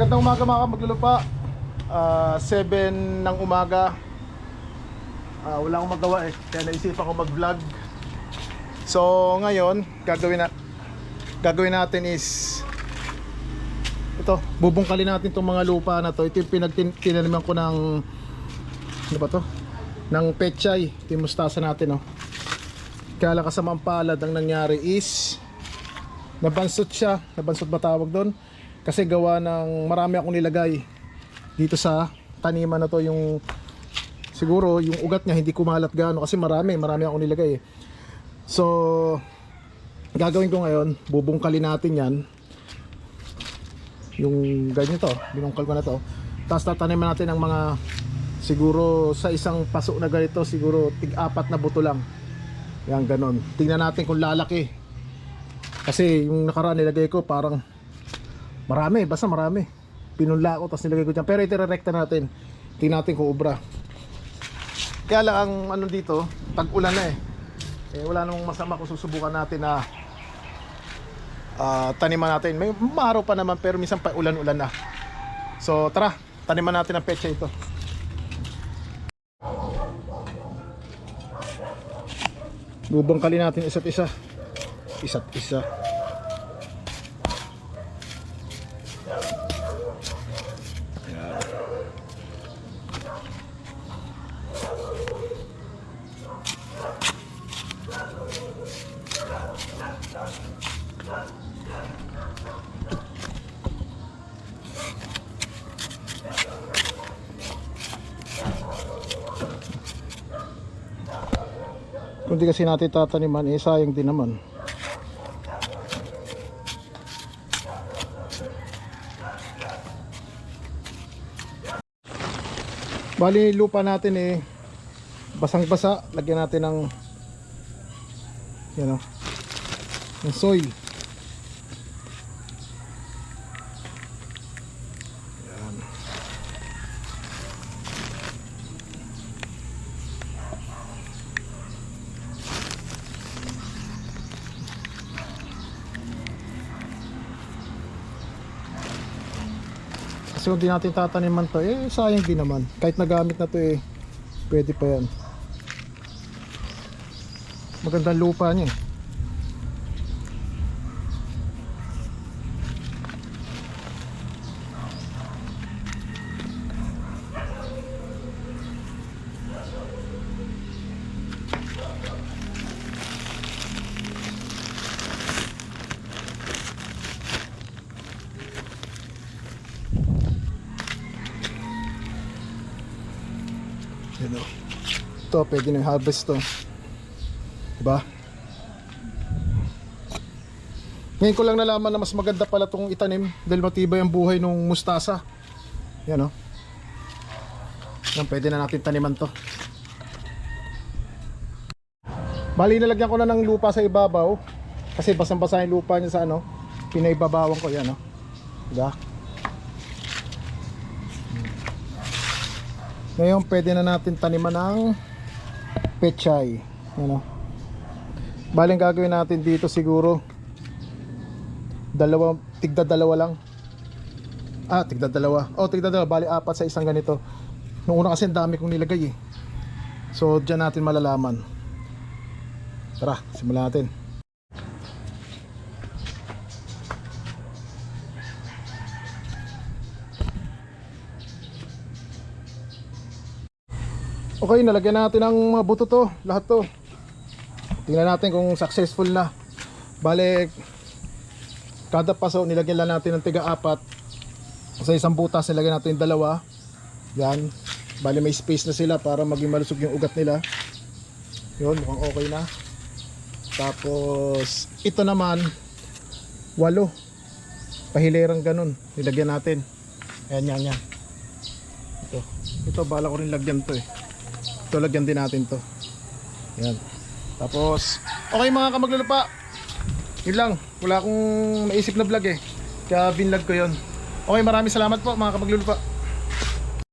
Magandang umaga mga maglulupa. 7 ng umaga. Wala akong magawa eh, kaya naisipan ko mag-vlog. So ngayon, gagawin natin is ito, bubungkalin natin itong mga lupa na to. Ito yung pinagtinaniman ko ng ano ba to? Ng pechay. Ito yung mustasa natin, oh. Kaya lang kasamang palad ang nangyari is nabansot siya. Nabansot ba tawag doon? Kasi gawa ng marami akong nilagay dito sa taniman na to. Yung siguro yung ugat niya hindi kumalat gaano kasi marami akong nilagay eh. So gagawin ko ngayon, bubungkalin natin yan. Yung ganyan to, binungkal ko na to. Tapos tataniman natin ng mga siguro sa isang paso na ganito, siguro tig-4 na buto lang. Yan ganon. Tingnan natin kung lalaki. Kasi yung nakaraan nilagay ko parang marami, basta marami. Pinunla ko tapos nilagay ko dyan. Pero itirerekta natin. Tingnan natin kung ubra. Kaya lang ang ano dito, tag-ulan na eh. Wala namang masama kung susubukan natin na taniman natin. May maraw pa naman pero minsan pa ulan-ulan na. So tara, taniman natin ang petsa ito. Bubungkalin natin isa't isa. Kung di kasi natin tataniman, sayang din naman. Bali lupa natin eh basang-basa, lagyan natin ng yan o, ng soil. Yan. Kasi kung di natin tataniman to eh sayang din naman. Kahit nagamit na to eh pwede pa yan. Magandang lupa niya eh. Ito pwede na i-harvest to, diba? Ngayon ko lang nalaman na mas maganda pala itong itanim dahil matibay ang buhay ng mustasa. Yan o. Yan, pwede na natin taniman to. Bali nalagyan ko na ng lupa sa ibabaw kasi basang-basa yung lupa niya sa ano, pinaibabawan ko yan o, diba? Ngayon pwede na natin taniman ng pechay. Ano? Baling gagawin natin dito siguro tigda dalawa lang. Tigda dalawa. Bali 4 sa isang ganito. Nung una kasi ang dami kong nilagay eh. So dyan natin malalaman. Tara, simulan natin. Okay, nalagyan natin ng mga buto to, lahat to. Tingnan natin kung successful na. Bale, kada paso nilagyan lang natin ng tiga-4. Sa isang butas nilagyan natin 2. Yan. Bale may space na sila para maging malusog yung ugat nila. Yun, mukhang okay na. Tapos ito naman 8. Pahilerang ganun nilagyan natin. Ayan. Ito bala ko rin lagyan to eh. Ito lagyan din natin to. Yan. Tapos okay mga kamaglulupa, yun lang, wala akong maisip na vlog eh, kaya binlog ko yun. Okay, maraming salamat po mga kamaglulupa.